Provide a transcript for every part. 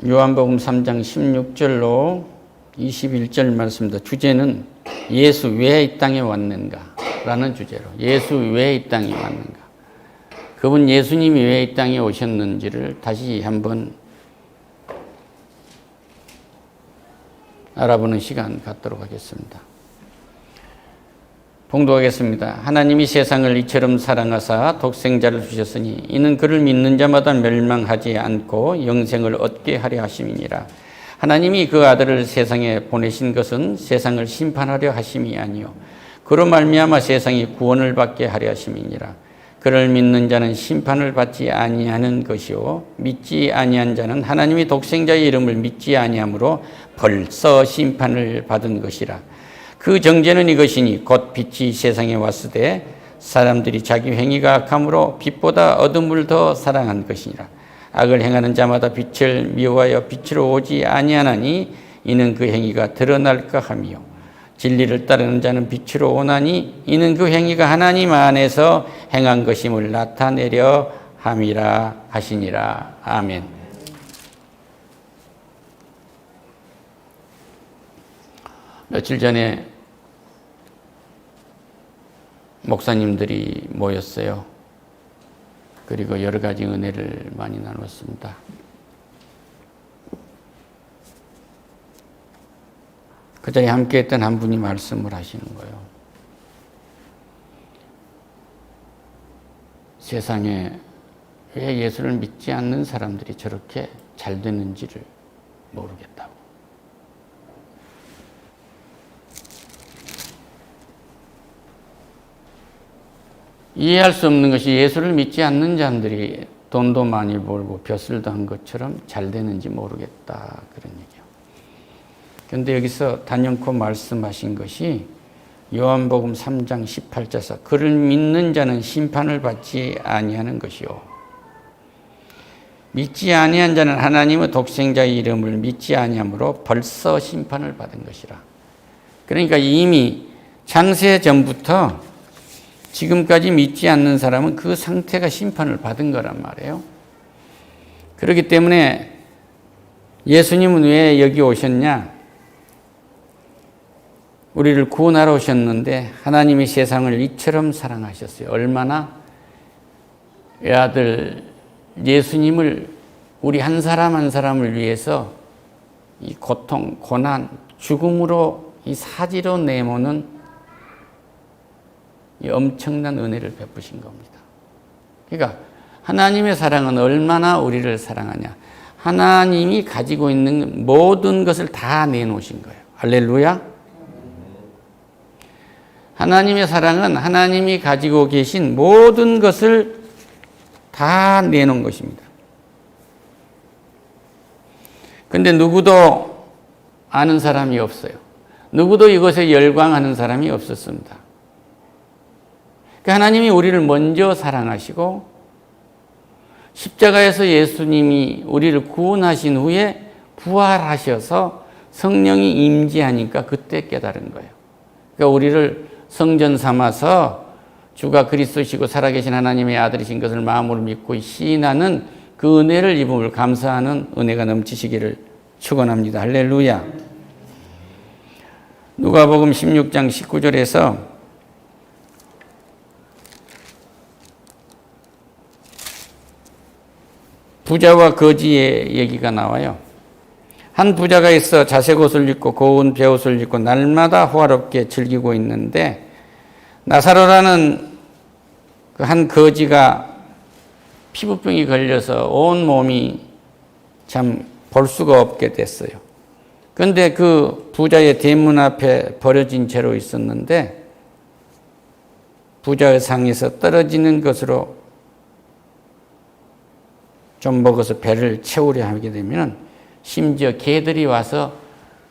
요한복음 3장 16절로 21절 말씀입니다. 주제는 예수 왜 이 땅에 왔는가? 라는 주제로 예수 왜 이 땅에 왔는가? 그분 예수님이 왜 이 땅에 오셨는지를 다시 한번 알아보는 시간 갖도록 하겠습니다. 봉독하겠습니다. 하나님이 세상을 이처럼 사랑하사 독생자를 주셨으니 이는 그를 믿는 자마다 멸망하지 않고 영생을 얻게 하려 하심이니라. 하나님이 그 아들을 세상에 보내신 것은 세상을 심판하려 하심이 아니요 그로 말미암아 세상이 구원을 받게 하려 하심이니라. 그를 믿는 자는 심판을 받지 아니하는 것이요 믿지 아니한 자는 하나님이 독생자의 이름을 믿지 아니하므로 벌써 심판을 받은 것이라. 그 정죄는 이것이니 곧 빛이 세상에 왔으되 사람들이 자기 행위가 악함으로 빛보다 어둠을 더 사랑한 것이니라. 악을 행하는 자마다 빛을 미워하여 빛으로 오지 아니하나니 이는 그 행위가 드러날까 함이요 진리를 따르는 자는 빛으로 오나니 이는 그 행위가 하나님 안에서 행한 것임을 나타내려 함이라 하시니라. 아멘. 며칠 전에 목사님들이 모였어요. 그리고 여러 가지 은혜를 많이 나눴습니다. 그 자리에 함께했던 한 분이 말씀을 하시는 거예요. 세상에 왜 예수를 믿지 않는 사람들이 저렇게 잘 되는지를 모르겠다고. 이해할 수 없는 것이 예수를 믿지 않는 자들이 돈도 많이 벌고 벼슬도 한 것처럼 잘 되는지 모르겠다. 그런 얘기요. 그런데 여기서 단연코 말씀하신 것이 요한복음 3장 18절에서 그를 믿는 자는 심판을 받지 아니하는 것이요 믿지 아니한 자는 하나님의 독생자의 이름을 믿지 아니하므로 벌써 심판을 받은 것이라. 그러니까 이미 창세 전부터 지금까지 믿지 않는 사람은 그 상태가 심판을 받은 거란 말이에요. 그렇기 때문에 예수님은 왜 여기 오셨냐? 우리를 구원하러 오셨는데 하나님이 세상을 이처럼 사랑하셨어요. 얼마나? 외아들 예수님을 우리 한 사람 한 사람을 위해서 이 고통, 고난, 죽음으로 이 사지로 내모는 이 엄청난 은혜를 베푸신 겁니다. 그러니까 하나님의 사랑은 얼마나 우리를 사랑하냐. 하나님이 가지고 있는 모든 것을 다 내놓으신 거예요. 할렐루야. 하나님의 사랑은 하나님이 가지고 계신 모든 것을 다 내놓은 것입니다. 그런데 누구도 아는 사람이 없어요. 누구도 이것에 열광하는 사람이 없었습니다. 하나님이 우리를 먼저 사랑하시고 십자가에서 예수님이 우리를 구원하신 후에 부활하셔서 성령이 임재하니까 그때 깨달은 거예요. 그러니까 우리를 성전 삼아서 주가 그리스도시고 살아계신 하나님의 아들이신 것을 마음으로 믿고 시인하는 그 은혜를 입음을 감사하는 은혜가 넘치시기를 축원합니다. 할렐루야. 누가복음 16장 19절에서 부자와 거지의 얘기가 나와요. 한 부자가 있어 자색 옷을 입고 고운 베옷을 입고 날마다 호화롭게 즐기고 있는데 나사로라는 그 한 거지가 피부병이 걸려서 온 몸이 참 볼 수가 없게 됐어요. 그런데 그 부자의 대문 앞에 버려진 채로 있었는데 부자의 상에서 떨어지는 것으로 좀 먹어서 배를 채우려 하게 되면 심지어 개들이 와서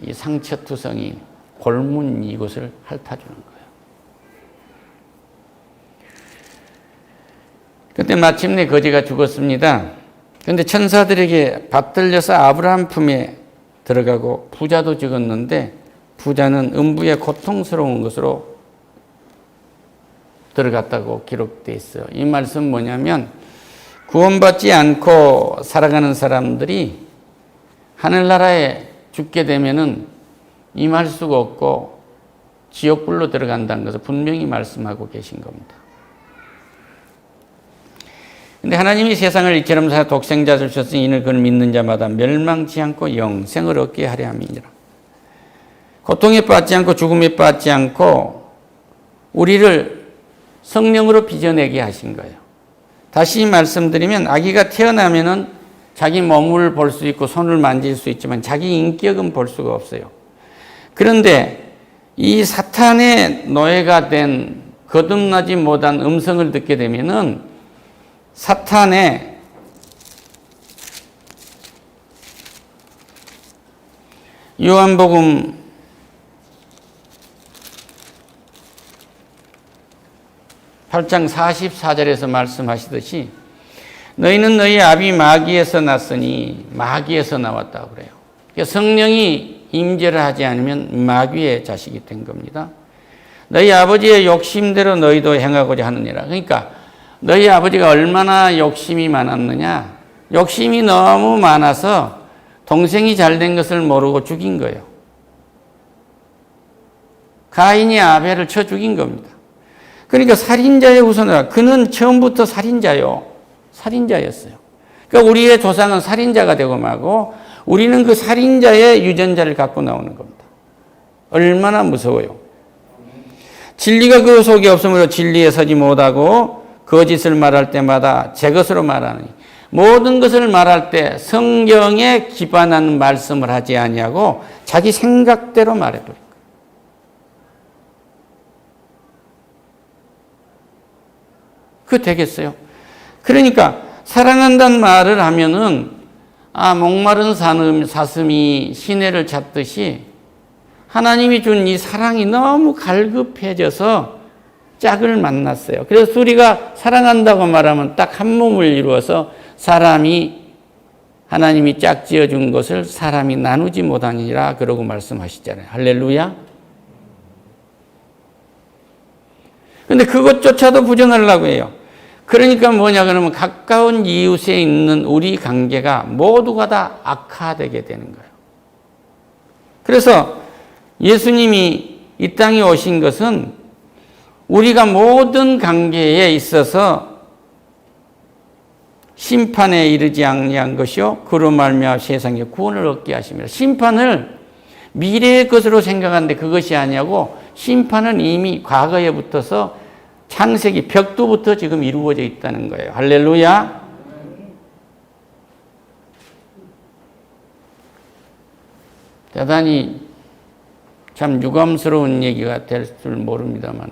이 상처투성이 골문 이곳을 핥아주는 거예요. 그때 마침내 거지가 죽었습니다. 그런데 천사들에게 받들려서 아브라함 품에 들어가고 부자도 죽었는데 부자는 음부의 고통스러운 것으로 들어갔다고 기록되어 있어요. 이 말씀 뭐냐면 구원받지 않고 살아가는 사람들이 하늘나라에 죽게 되면은 임할 수가 없고 지옥불로 들어간다는 것을 분명히 말씀하고 계신 겁니다. 근데 하나님이 세상을 이처럼 사 독생자를 주셨으니 이는 그를 믿는 자마다 멸망치 않고 영생을 얻게 하려 함이니라. 고통에 빠지지 않고 죽음에 빠지지 않고 우리를 성령으로 빚어내게 하신 거예요. 다시 말씀드리면 아기가 태어나면은 자기 몸을 볼 수 있고 손을 만질 수 있지만 자기 인격은 볼 수가 없어요. 그런데 이 사탄의 노예가 된 거듭나지 못한 음성을 듣게 되면은 사탄의 요한복음 8장 44절에서 말씀하시듯이 너희는 너희 아비 마귀에서 났으니 마귀에서 나왔다고 그래요. 그러니까 성령이 임재를 하지 않으면 마귀의 자식이 된 겁니다. 너희 아버지의 욕심대로 너희도 행하고자 하느니라. 그러니까 너희 아버지가 얼마나 욕심이 많았느냐. 욕심이 너무 많아서 동생이 잘된 것을 모르고 죽인 거예요. 가인이 아벨을 쳐 죽인 겁니다. 그러니까 살인자의 후손이라. 그는 처음부터 살인자였어요. 그러니까 우리의 조상은 살인자가 되고 말고 우리는 그 살인자의 유전자를 갖고 나오는 겁니다. 얼마나 무서워요. 진리가 그 속에 없으므로 진리에 서지 못하고 거짓을 말할 때마다 제 것으로 말하니 모든 것을 말할 때 성경에 기반하는 말씀을 하지 아니하고 자기 생각대로 말해버린 거예요. 그거 되겠어요? 그러니까 사랑한다는 말을 하면은 목마른 사슴이 시내를 찾듯이 하나님이 준 이 사랑이 너무 갈급해져서 짝을 만났어요. 그래서 둘이가 사랑한다고 말하면 딱 한 몸을 이루어서 하나님이 짝 지어준 것을 사람이 나누지 못하니라 그러고 말씀하시잖아요. 할렐루야. 근데 그것조차도 부정하려고 해요. 그러니까 뭐냐 그러면 가까운 이웃에 있는 우리 관계가 모두가 다 악화되게 되는 거예요. 그래서 예수님이 이 땅에 오신 것은 우리가 모든 관계에 있어서 심판에 이르지 아니한 것이요 그로 말미암아 세상에 구원을 얻게 하십니다. 심판을 미래의 것으로 생각하는데 그것이 아니고 심판은 이미 과거에 붙어서 창세기 벽두부터 지금 이루어져 있다는 거예요. 할렐루야. 대단히 참 유감스러운 얘기가 될 줄 모릅니다만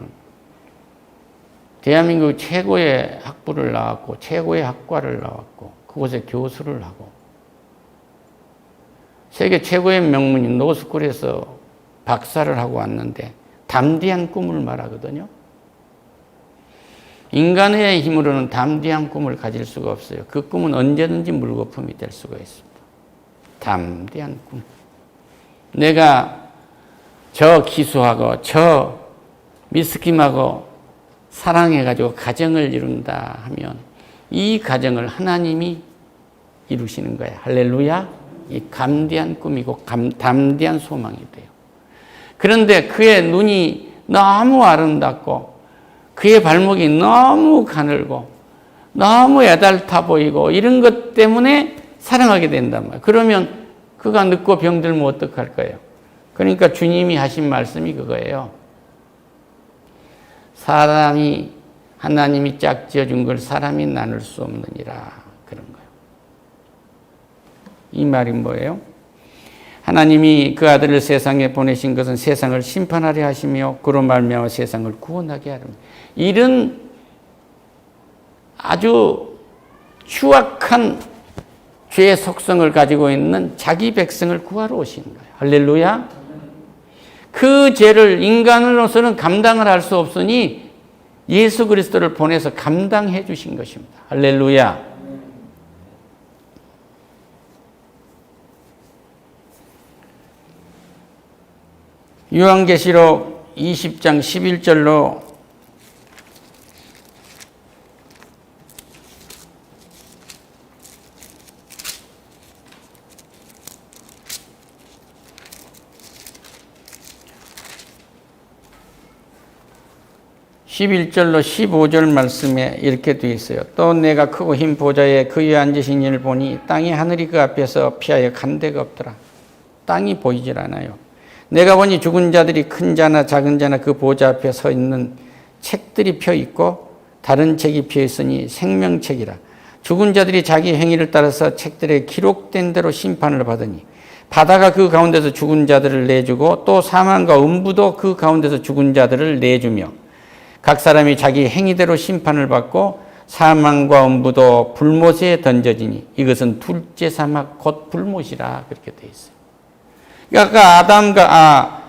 대한민국 최고의 학부를 나왔고 최고의 학과를 나왔고 그곳에 교수를 하고 세계 최고의 명문인 노스쿨에서 박사를 하고 왔는데 담대한 꿈을 말하거든요. 인간의 힘으로는 담대한 꿈을 가질 수가 없어요. 그 꿈은 언제든지 물거품이 될 수가 있습니다. 담대한 꿈. 내가 저 기수하고 저 미스킴하고 사랑해가지고 가정을 이룬다 하면 이 가정을 하나님이 이루시는 거예요. 할렐루야. 이 감대한 꿈이고 담대한 소망이 돼요. 그런데 그의 눈이 너무 아름답고 그의 발목이 너무 가늘고 너무 애달타 보이고 이런 것 때문에 사랑하게 된단 말이에요. 그러면 그가 늙고 병들면 어떡할 거예요? 그러니까 주님이 하신 말씀이 그거예요. 사람이 하나님이 짝지어준 걸 사람이 나눌 수 없느니라 그런 거예요. 이 말이 뭐예요? 하나님이 그 아들을 세상에 보내신 것은 세상을 심판하려 하시며 그로 말미암아 세상을 구원하게 하려 합니다. 이런 아주 추악한 죄의 속성을 가지고 있는 자기 백성을 구하러 오신 거예요. 할렐루야. 그 죄를 인간으로서는 감당을 할 수 없으니 예수 그리스도를 보내서 감당해 주신 것입니다. 할렐루야. 요한계시록 20장 11절로 11절로 15절 말씀에 이렇게 되어 있어요. 또 내가 크고 흰 보좌에 그 위에 앉으신 이를 보니 땅이 하늘이 그 앞에서 피하여 간 데가 없더라. 땅이 보이질 않아요. 내가 보니 죽은 자들이 큰 자나 작은 자나 그 보좌 앞에 서 있는 책들이 펴 있고 다른 책이 펴 있으니 생명책이라. 죽은 자들이 자기 행위를 따라서 책들에 기록된 대로 심판을 받으니 바다가 그 가운데서 죽은 자들을 내주고 또 사망과 음부도 그 가운데서 죽은 자들을 내주며 각 사람이 자기 행위대로 심판을 받고 사망과 음부도 불못에 던져지니 이것은 둘째 사막 곧 불못이라 그렇게 되어 있어요. 그러니까 아담과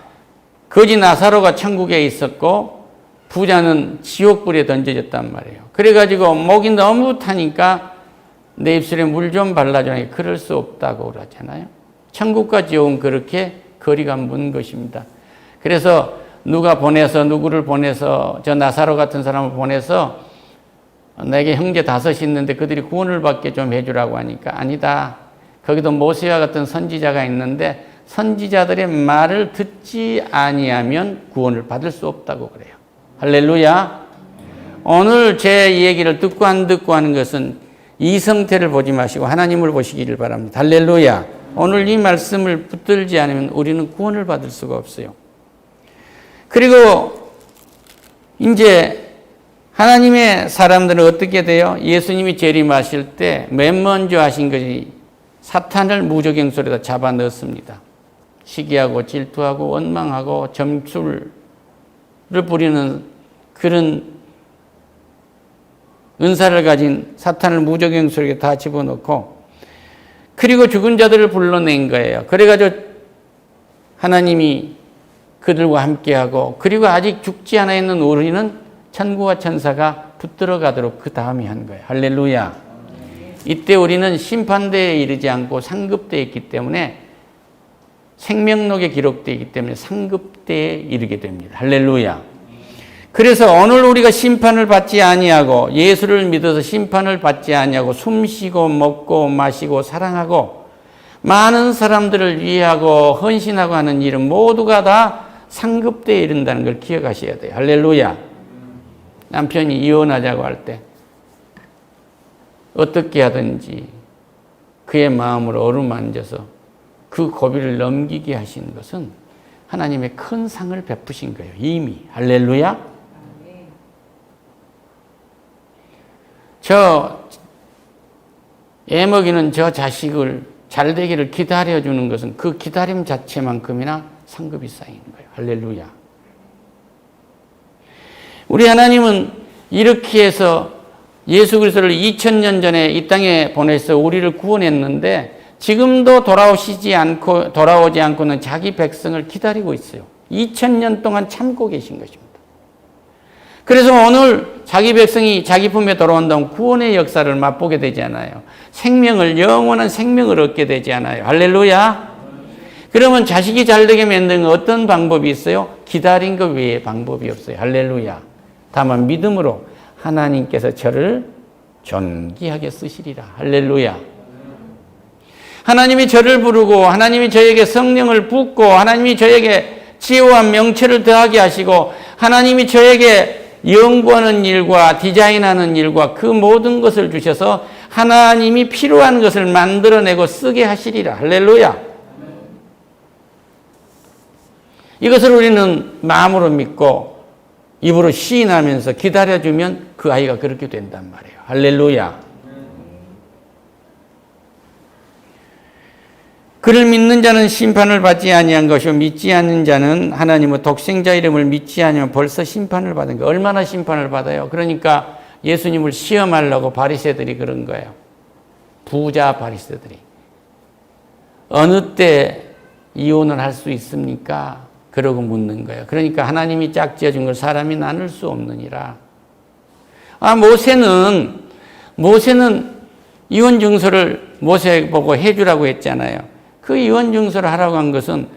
거지 나사로가 천국에 있었고 부자는 지옥불에 던져졌단 말이에요. 그래가지고 목이 너무 타니까 내 입술에 물 좀 발라주니 그럴 수 없다고 그러잖아요. 천국과 지옥은 그렇게 거리가 먼 것입니다. 그래서 누구를 보내서 저 나사로 같은 사람을 보내서 내게 형제 5이 있는데 그들이 구원을 받게 좀 해주라고 하니까 아니다. 거기도 모세와 같은 선지자가 있는데 선지자들의 말을 듣지 아니하면 구원을 받을 수 없다고 그래요. 할렐루야. 오늘 제 얘기를 듣고 안 듣고 하는 것은 이성태를 보지 마시고 하나님을 보시기를 바랍니다. 할렐루야. 오늘 이 말씀을 붙들지 않으면 우리는 구원을 받을 수가 없어요. 그리고 이제 하나님의 사람들은 어떻게 돼요? 예수님이 재림하실 때 맨 먼저 하신 것이 사탄을 무저갱소리에다 잡아 넣었습니다. 시기하고 질투하고 원망하고 점술을 부리는 그런 은사를 가진 사탄을 무저갱소리에 다 집어넣고 그리고 죽은 자들을 불러낸 거예요. 그래가지고 하나님이 그들과 함께하고 그리고 아직 죽지 않아 있는 우리는 천국과 천사가 붙들어 가도록 그 다음에 한 거예요. 할렐루야. 이때 우리는 심판대에 이르지 않고 상급대에 있기 때문에 생명록에 기록되어 있기 때문에 상급대에 이르게 됩니다. 할렐루야. 그래서 오늘 우리가 심판을 받지 아니하고 예수를 믿어서 심판을 받지 아니하고 숨쉬고 먹고 마시고 사랑하고 많은 사람들을 위하고 헌신하고 하는 일은 모두가 다 상급대에 이른다는 걸 기억하셔야 돼요. 할렐루야. 남편이 이혼하자고 할 때 어떻게 하든지 그의 마음으로 어루만져서 그 고비를 넘기게 하신 것은 하나님의 큰 상을 베푸신 거예요. 이미. 할렐루야. 애먹이는 저 자식을 잘 되기를 기다려주는 것은 그 기다림 자체만큼이나 상급이 쌓이는 거예요. 할렐루야. 우리 하나님은 이렇게 해서 예수 그리스도를 2000년 전에 이 땅에 보내서 우리를 구원했는데 지금도 돌아오지 않고는 자기 백성을 기다리고 있어요. 2000년 동안 참고 계신 것입니다. 그래서 오늘 자기 백성이 자기 품에 돌아온다면 구원의 역사를 맛보게 되지 않아요. 영원한 생명을 얻게 되지 않아요. 할렐루야. 그러면 자식이 잘되게 만드는 어떤 방법이 있어요? 기다린 것 외에 방법이 없어요. 할렐루야. 다만 믿음으로 하나님께서 저를 존귀하게 쓰시리라. 할렐루야. 하나님이 저를 부르고 하나님이 저에게 성령을 붓고 하나님이 저에게 지혜와 명철을 더하게 하시고 하나님이 저에게 연구하는 일과 디자인하는 일과 그 모든 것을 주셔서 하나님이 필요한 것을 만들어내고 쓰게 하시리라. 할렐루야. 이것을 우리는 마음으로 믿고 입으로 시인하면서 기다려주면 그 아이가 그렇게 된단 말이에요. 할렐루야. 그를 믿는 자는 심판을 받지 아니한 것이요 믿지 않는 자는 하나님의 독생자 이름을 믿지 않으면 벌써 심판을 받은 거예요. 얼마나 심판을 받아요? 그러니까 예수님을 시험하려고 바리새들이 그런 거예요. 부자 바리새들이. 어느 때 이혼을 할 수 있습니까? 그러고 묻는 거예요. 그러니까 하나님이 짝지어 준 걸 사람이 나눌 수 없느니라. 모세는 이혼 증서를 모세 보고 해주라고 했잖아요. 그 이혼 증서를 하라고 한 것은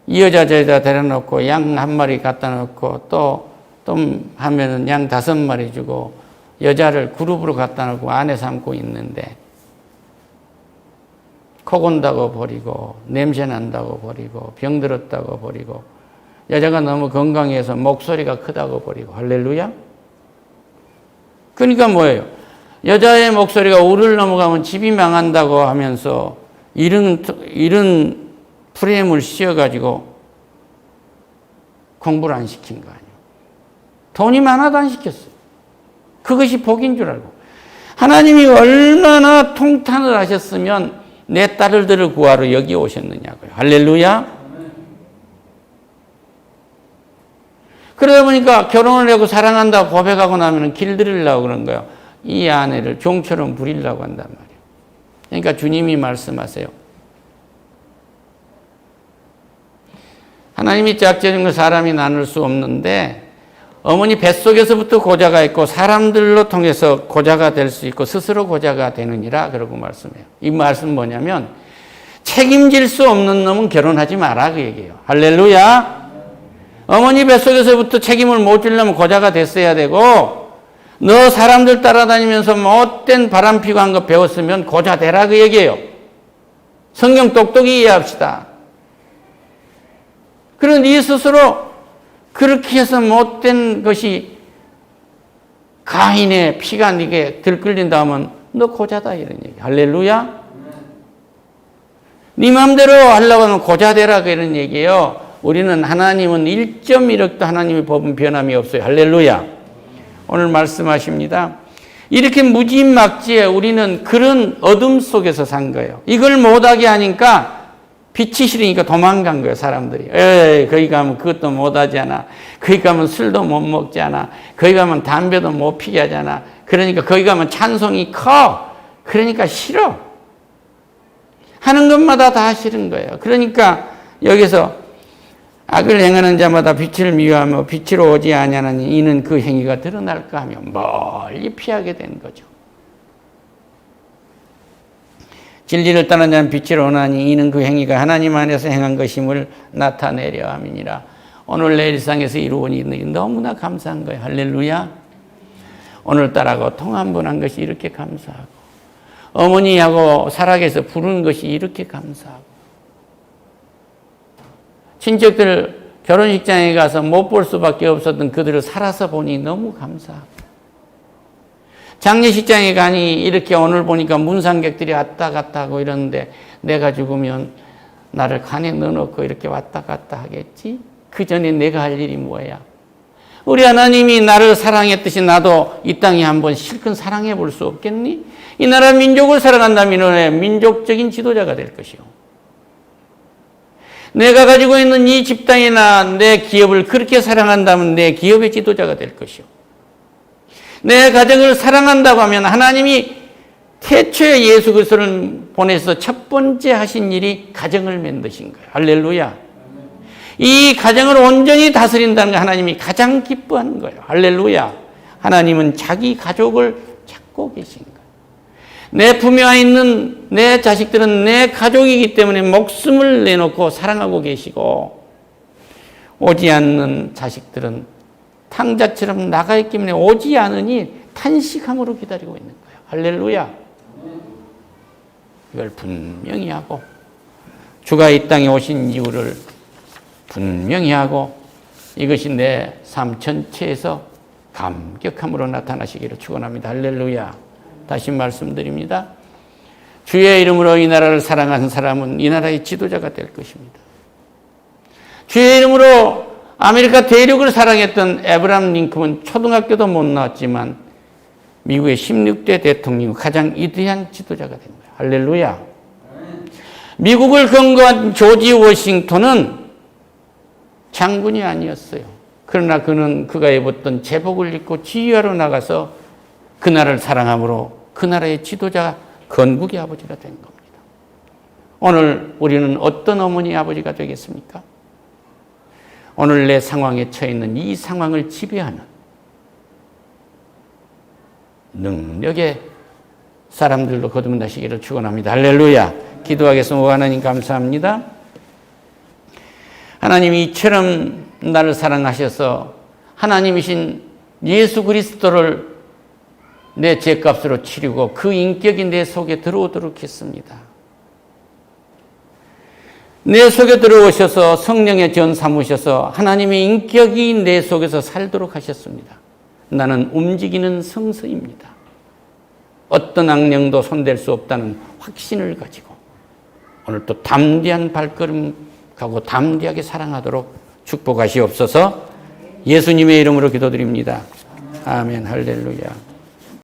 이 여자 저 여자 데려놓고 양 1마리 갖다 놓고 또 하면은 양 5마리 주고 여자를 그룹으로 갖다 놓고 아내 삼고 있는데 코 건다고 버리고 냄새 난다고 버리고 병들었다고 버리고 여자가 너무 건강해서 목소리가 크다고 버리고. 할렐루야. 그러니까 뭐예요? 여자의 목소리가 우를 넘어가면 집이 망한다고 하면서 이런 프레임을 씌워가지고 공부를 안 시킨 거 아니에요. 돈이 많아도 안 시켰어요. 그것이 복인 줄 알고. 하나님이 얼마나 통탄을 하셨으면 내 딸들을 구하러 여기 오셨느냐고요. 할렐루야. 그러다 보니까 결혼을 하고 사랑한다고 고백하고 나면 길들이려고 그런 거예요. 이 아내를 종처럼 부리려고 한단 말이에요. 그러니까 주님이 말씀하세요. 하나님이 짝지은 걸 사람이 나눌 수 없는데 어머니 뱃속에서부터 고자가 있고 사람들로 통해서 고자가 될 수 있고 스스로 고자가 되느니라 그러고 말씀해요. 이 말씀 뭐냐면 책임질 수 없는 놈은 결혼하지 마라 그 얘기예요. 할렐루야. 어머니 뱃속에서부터 책임을 못 지려면 고자가 됐어야 되고 너 사람들 따라다니면서 못된 바람 피고 한 거 배웠으면 고자 되라 그 얘기예요. 성경 똑똑히 이해합시다. 그런데 네 스스로 그렇게 해서 못된 것이 가인의 피가 네게 들끓린다 하면 너 고자다 이런 얘기. 할렐루야. 네 마음대로 하려고 하면 고자 되라 이런 얘기예요. 우리는 하나님은 1.1억도 하나님의 법은 변함이 없어요. 할렐루야. 오늘 말씀하십니다. 이렇게 무지막지에 우리는 그런 어둠 속에서 산 거예요. 이걸 못하게 하니까 빛이 싫으니까 도망간 거예요, 사람들이. 에이, 거기 가면 그것도 못하지 않아. 거기 가면 술도 못 먹지 않아. 거기 가면 담배도 못 피게 하잖아. 그러니까 거기 가면 찬송이 커. 그러니까 싫어. 하는 것마다 다 싫은 거예요. 그러니까 여기서 악을 행하는 자마다 빛을 미워하며 빛으로 오지 아니하나니 이는 그 행위가 드러날까 하며 멀리 피하게 된 거죠. 진리를 떠난 자는 빛을 원하니 이는 그 행위가 하나님 안에서 행한 것임을 나타내려 함이니라. 오늘 내 일상에서 이루어지는 일이 너무나 감사한 거예요. 할렐루야. 오늘따라고 통 한 번 한 것이 이렇게 감사하고 어머니하고 살아계서 부르는 것이 이렇게 감사하고 친척들 결혼식장에 가서 못 볼 수밖에 없었던 그들을 살아서 보니 너무 감사하고 장례식장에 가니 이렇게 오늘 보니까 문상객들이 왔다 갔다 하고 이러는데 내가 죽으면 나를 칸에 넣어놓고 이렇게 왔다 갔다 하겠지? 그 전에 내가 할 일이 뭐야? 우리 하나님이 나를 사랑했듯이 나도 이 땅에 한번 실컷 사랑해 볼 수 없겠니? 이 나라 민족을 사랑한다면 너의 민족적인 지도자가 될 것이요. 내가 가지고 있는 이 집단이나 내 기업을 그렇게 사랑한다면 내 기업의 지도자가 될 것이요. 내 가정을 사랑한다고 하면 하나님이 태초에 예수 그리스도를 보내서 첫 번째 하신 일이 가정을 만드신 거예요. 할렐루야. 이 가정을 온전히 다스린다는 거 하나님이 가장 기뻐하는 거예요. 할렐루야. 하나님은 자기 가족을 찾고 계신 거예요. 내 품에 와 있는 내 자식들은 내 가족이기 때문에 목숨을 내놓고 사랑하고 계시고 오지 않는 자식들은 탕자처럼 나가 있기 때문에 오지 않으니 탄식함으로 기다리고 있는 거예요. 할렐루야. 이걸 분명히 하고 주가 이 땅에 오신 이유를 분명히 하고 이것이 내 삶 전체에서 감격함으로 나타나시기를 축원합니다. 할렐루야. 다시 말씀드립니다. 주의 이름으로 이 나라를 사랑하는 사람은 이 나라의 지도자가 될 것입니다. 주의 이름으로 아메리카 대륙을 사랑했던 에브라함 링컨은 초등학교도 못 나왔지만 미국의 16대 대통령 가장 위대한 지도자가 된 거예요. 할렐루야. 미국을 건거한 조지 워싱턴은 장군이 아니었어요. 그러나 그는 그가 입었던 제복을 입고 지휘하러 나가서 그 나라를 사랑함으로 그 나라의 지도자 건국의 아버지가 된 겁니다. 오늘 우리는 어떤 어머니 아버지가 되겠습니까? 오늘 내 상황에 처해 있는 이 상황을 지배하는 능력의 사람들로 거듭나시기를 축원합니다. 할렐루야. 기도하겠습니다. 하나님 감사합니다. 하나님이 이처럼 나를 사랑하셔서 하나님이신 예수 그리스도를 내 죄값으로 치르고 그 인격이 내 속에 들어오도록 했습니다. 내 속에 들어오셔서 성령의 전 삼으셔서 하나님의 인격이 내 속에서 살도록 하셨습니다. 나는 움직이는 성서입니다. 어떤 악령도 손댈 수 없다는 확신을 가지고 오늘 또 담대한 발걸음 가고 담대하게 사랑하도록 축복하시옵소서. 예수님의 이름으로 기도드립니다. 아멘. 할렐루야.